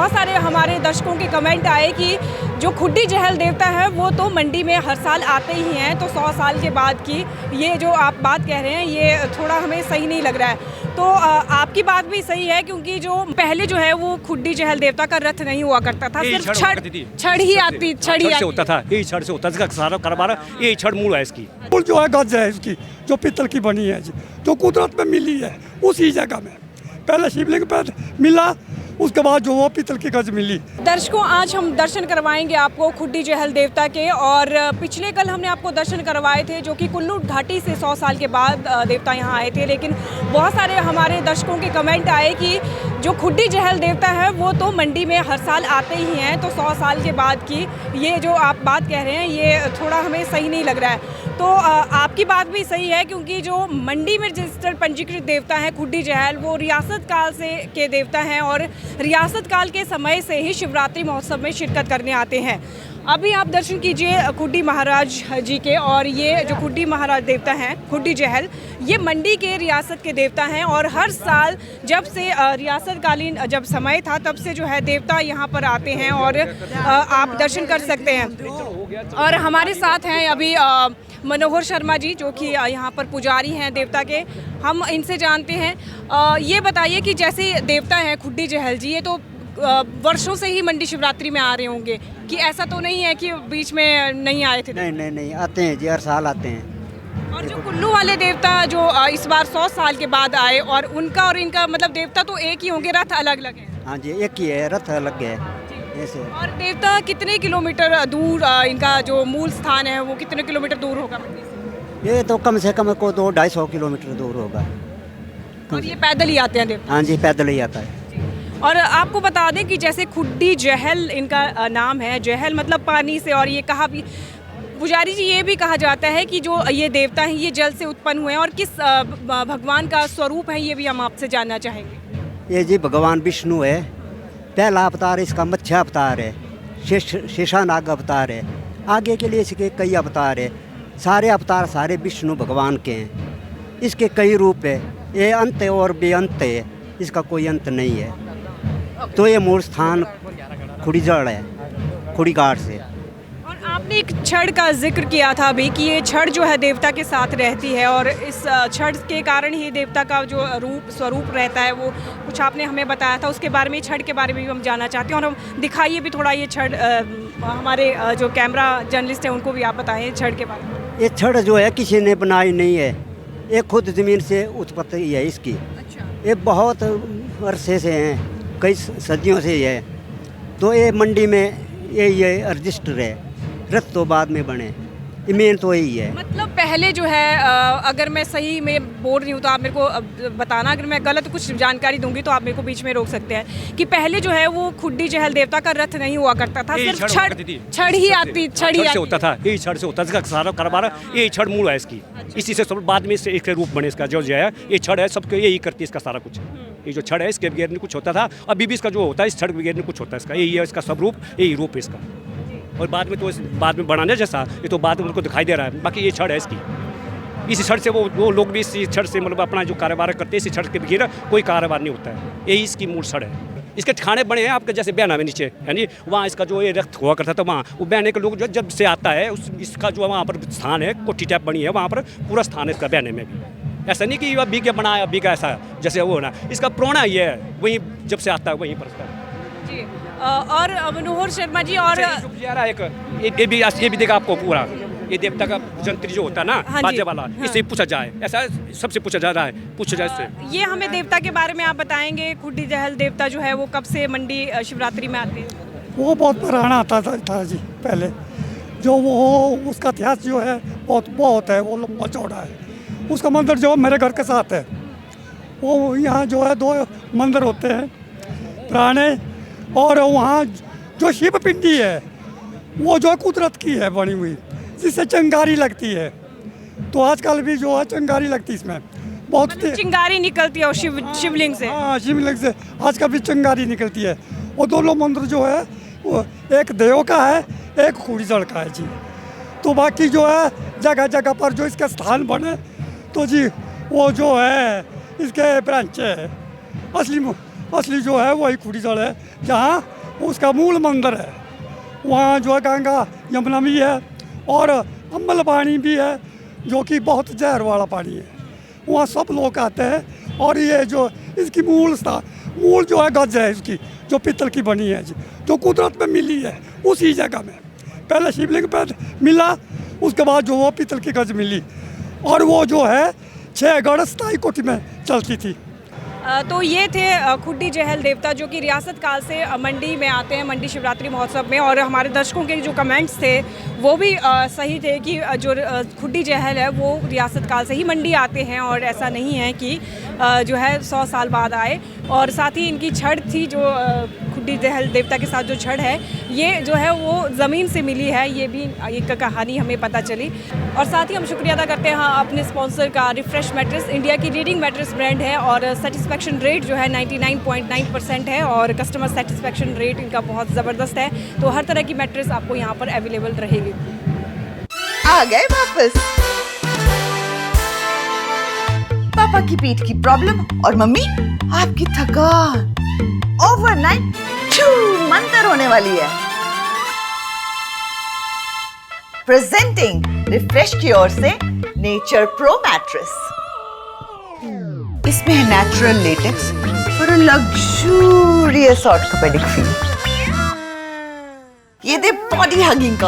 बहुत सारे हमारे दर्शकों के कमेंट आए कि जो खुड्डी जहल देवता है वो तो मंडी में हर साल आते ही हैं, तो 100 साल के बाद की ये जो आप बात कह रहे हैं ये थोड़ा हमें सही नहीं लग रहा है। तो आपकी बात भी सही है, क्योंकि जो पहले जो है वो खुड्डी जहल देवता का रथ नहीं हुआ करता था, सिर्फ छड़ ही आती होता था, यही छड़ से होता था सारा कारोबार, यही छड़ मूल है इसकी। मूल जो है गज है इसकी, जो पीतल की बनी है जी, जो कुदरत में मिली है उसी जगह में। पहले शिवलिंग पे मिला, उसके बाद जो वो पीतल की गज मिली। दर्शकों, आज हम दर्शन करवाएंगे आपको खुड्डी जहल देवता के, और पिछले कल हमने आपको दर्शन करवाए थे जो कि कुल्लू घाटी से 100 साल के बाद देवता यहाँ आए थे। लेकिन बहुत सारे हमारे दर्शकों के कमेंट आए कि जो खुड्डी जहल देवता है वो तो मंडी में हर साल आते ही हैं, तो 100 साल के बाद की ये जो आप बात कह रहे हैं ये थोड़ा हमें सही नहीं लग रहा है। तो आपकी बात भी सही है, क्योंकि जो मंडी में रजिस्टर्ड पंजीकृत देवता है खुड्डी जहल, वो रियासत काल से के देवता हैं और रियासत काल के समय से ही शिवरात्रि महोत्सव में शिरकत करने आते हैं। अभी आप दर्शन कीजिए खुड्डी महाराज जी के, और ये जो खुड्डी महाराज देवता हैं खुड्डी जहल, ये मंडी के रियासत के देवता हैं और हर साल जब से रियासत कालीन जब समय था तब से जो है देवता यहाँ पर आते हैं और आप दर्शन कर सकते हैं। और हमारे साथ हैं अभी मनोहर शर्मा जी, जो कि यहाँ पर पुजारी हैं देवता के, हम इनसे जानते हैं। ये बताइए कि जैसे देवता हैं खुड्डी जहल जी, ये तो वर्षों से ही मंडी शिवरात्रि में आ रहे होंगे, कि ऐसा तो नहीं है कि बीच में नहीं आए थे? नहीं आते हैं जी, हर साल आते हैं। और जो कुल्लू वाले देवता जो इस बार 100 साल के बाद आए, और उनका और इनका मतलब देवता तो एक ही होंगे, रथ अलग अलग है? हाँ जी, एक ही है, रथ अलग है ऐसे। और देवता कितने किलोमीटर दूर, इनका जो मूल स्थान है वो कितने किलोमीटर दूर होगा मंडी से? ये तो कम से कम को 200-250 किलोमीटर दूर होगा। और ये पैदल ही आते हैं देवता? हाँ जी, पैदल ही आता है। और आपको बता दें कि जैसे खुड्डी जहल इनका नाम है, जहल मतलब पानी से, और ये कहा भी पुजारी जी ये भी कहा जाता है कि जो ये देवता हैं ये जल से उत्पन्न हुए हैं, और किस भगवान का स्वरूप है ये भी हम आपसे जानना चाहेंगे। ये जी भगवान विष्णु है, पहला अवतार इसका मत्स्य अवतार है, शेषानाग अवतार है, आगे के लिए इसके कई अवतार है। सारे अवतार सारे विष्णु भगवान के हैं। इसके कई रूप है, ये अंत है और बेअंत है, इसका कोई अंत नहीं है। तो ये मूल स्थान खुड़ी जड़ है, खुड़ी घाट से। और आपने एक छड़ का जिक्र किया था अभी कि ये छड़ जो है देवता के साथ रहती है, और इस छड़ के कारण ही देवता का जो स्वरूप रहता है वो कुछ आपने हमें बताया था। उसके बारे में, छड़ के बारे में भी हम जानना चाहते हैं, और हम दिखाइए भी थोड़ा ये छड़, हमारे जो कैमरा जर्नलिस्ट हैं उनको भी आप बताएं छड़ के बारे में। ये छड़ जो है किसी ने बनाई नहीं है, ये खुद ज़मीन से उत्पत्ति है इसकी। अच्छा। ये बहुत अरसे से हैं, कई सदियों से है। तो ये मंडी में ये रजिस्टर है, रथ तो बाद में बने, ये मेन तो यही है। मतलब पहले जो है अगर मैं सही में बोल रही हूँ तो आप मेरे को बताना, अगर मैं गलत कुछ जानकारी दूंगी तो आप मेरे को बीच में रोक सकते हैं, कि पहले जो है वो खुड्डी जहल देवता का रथ नहीं हुआ करता था, सिर्फ छड़ ही आती होता था, यही छड़ से होता था सारा कारोबार, यही छड़ मूल है इसकी। इसी से सब बाद में इससे एक रूप बने इसका, जो है ये छड़ है सबके यही करती है इसका सारा कुछ। ये जो छड़ है इसके बगैर नहीं कुछ होता था, अभी भी इसका जो होता है इस छड़ के बगैर नहीं कुछ होता है इसका, यही है इसका सब रूप, यही रूप है इसका। और बाद में तो बाद में बनाने जैसा ये तो बाद में उनको दिखाई दे रहा है, बाकी ये छड़ है इसकी। इसी छड़ से वो लोग भी इसी छड़ से मतलब अपना जो कारोबार करते हैं, इसी छड़ के बगैर कोई कारोबार नहीं होता है, यही इसकी मूल छड़ है। इसके खाने बने हैं आपके जैसे बहना में नीचे है नी, वहाँ इसका जो ये रक्त हुआ करता था, वहाँ वो बहने के लोग जो जब से आता है इसका जो वहाँ पर स्थान है, कोठी टाइप बनी है, वहाँ पर पूरा स्थान है इसका बहने में भी। ऐसा नहीं कि अभी क्या बनाया अभी का ऐसा जैसे वो ना, इसका पुराना ये है, वहीं जब से आता है वहीं पर जी। और मनोहर शर्मा जी, और ये भी देखा आपको पूरा, ये देवता का जंत्र जो होता है ना, हाँ बाजे वाला, हाँ। इससे पूछा जाए, ऐसा सबसे पूछा जा रहा है, पूछा जाए इससे। ये हमें देवता के बारे में आप बताएंगे, खुड्डी जहल देवता जो है वो कब से मंडी शिवरात्रि में आते हैं? वो बहुत पुराना आता था जी पहले, जो वो उसका इतिहास जो है बहुत है, वो लंबा चौड़ा है। उसका मंदिर जो मेरे घर के साथ है, वो यहाँ जो है 2 मंदिर होते हैं पुराने, और वहाँ जो शिव पिंडी है वो जो कुदरत की है बनी हुई, जिससे चिंगारी लगती है। तो आजकल भी जो है चिंगारी लगती है इसमें बहुत, चिंगारी निकलती है शिवलिंग से। हाँ, शिवलिंग से आजकल भी चिंगारी निकलती है। और दोनों मंदिर जो है वो एक देव का है, एक खुड़ी जड़ का है जी। तो बाकी जो है जगह जगह पर जो इसके स्थान बने, तो जी वो जो है इसके ब्रांच है, असली असली जो है वही खुटीजड़ है, जहाँ उसका मूल मंदिर है। वहाँ जो है गंगा यमुना भी है और अम्बल पानी भी है, जो कि बहुत जहर वाला पानी है। वहाँ सब लोग आते हैं। और ये जो इसकी मूल जो है गज है इसकी, जो पीतल की बनी है जी, जो कुदरत में मिली है उसी जगह में। पहले शिवलिंग पर मिला, उसके बाद जो वो पीतल की गज मिली, और वो जो है 6 गढ़ स्थायी कोटि में चलती थी। तो ये थे खुड्डी जहल देवता, जो कि रियासत काल से मंडी में आते हैं, मंडी शिवरात्रि महोत्सव में। और हमारे दर्शकों के जो कमेंट्स थे वो भी सही थे कि जो खुड्डी जहल है वो रियासत काल से ही मंडी आते हैं, और ऐसा नहीं है कि जो है 100 साल बाद आए। और साथ ही इनकी छड़ थी, जो खुड्डी जहल देवता के साथ जो छड़ है, ये जो है वो ज़मीन से मिली है, ये भी एक कहानी हमें पता चली। और साथ ही हम शुक्रिया अदा करते हैं अपने स्पॉन्सर का, रिफ्रेश मैट्रेस, इंडिया की लीडिंग मैट्रेस ब्रांड है, और सेटिस्फेक्शन रेट जो है 99.9% है, और कस्टमर सेटिस्फेक्शन रेट इनका बहुत ज़बरदस्त है। तो हर तरह की मैट्रेस आपको यहाँ पर अवेलेबल रहेगी। आ गए वापस। पापा की पीठ की प्रॉब्लम और मम्मी आपकी थकान ओवरनाइट मंतर होने वाली है। प्रेजेंटिंग रिफ्रेश की ओर से नेचर प्रो मैट्रेस। इसमें है natural latex for a luxurious orthopaedic feel. ये दे बॉडी हगिंग का